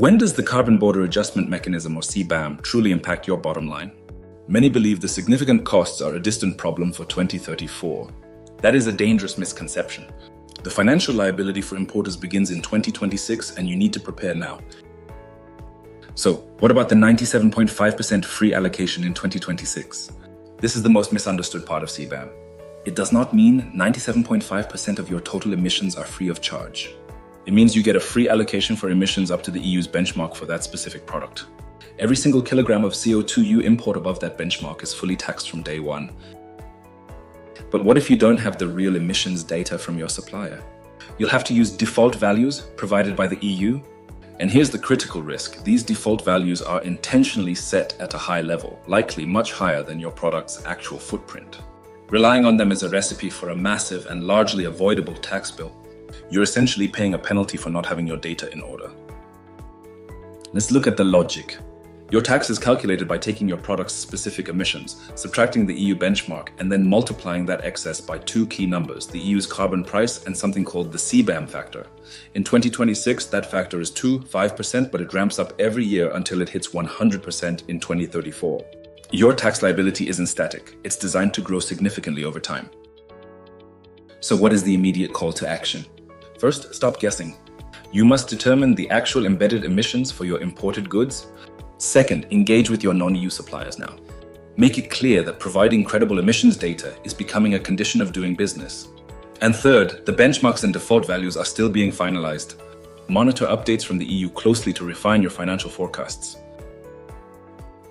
When does the Carbon Border Adjustment Mechanism, or CBAM, truly impact your bottom line? Many believe the significant costs are a distant problem for 2034. That is a dangerous misconception. The financial liability for importers begins in 2026, and you need to prepare now. So, what about the 97.5% free allocation in 2026? This is the most misunderstood part of CBAM. It does not mean 97.5% of your total emissions are free of charge. It means you get a free allocation for emissions up to the EU's benchmark for that specific product. Every single kilogram of CO2 you import above that benchmark is fully taxed from day one. But what if you don't have the real emissions data from your supplier? You'll have to use default values provided by the EU. And here's the critical risk. These default values are intentionally set at a high level, likely much higher than your product's actual footprint. Relying on them is a recipe for a massive and largely avoidable tax bill. You're essentially paying a penalty for not having your data in order. Let's look at the logic. Your tax is calculated by taking your product's specific emissions, subtracting the EU benchmark, and then multiplying that excess by two key numbers, the EU's carbon price and something called the CBAM factor. In 2026, that factor is 5%, but it ramps up every year until it hits 100% in 2034. Your tax liability isn't static. It's designed to grow significantly over time. So what is the immediate call to action? First, stop guessing. You must determine the actual embedded emissions for your imported goods. Second, engage with your non-EU suppliers now. Make it clear that providing credible emissions data is becoming a condition of doing business. And third, the benchmarks and default values are still being finalized. Monitor updates from the EU closely to refine your financial forecasts.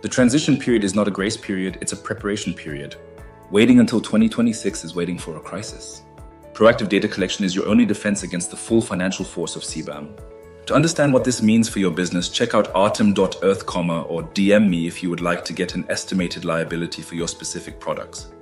The transition period is not a grace period, it's a preparation period. Waiting until 2026 is waiting for a crisis. Proactive data collection is your only defense against the full financial force of CBAM. To understand what this means for your business, check out artem.earth, or DM me if you would like to get an estimated liability for your specific products.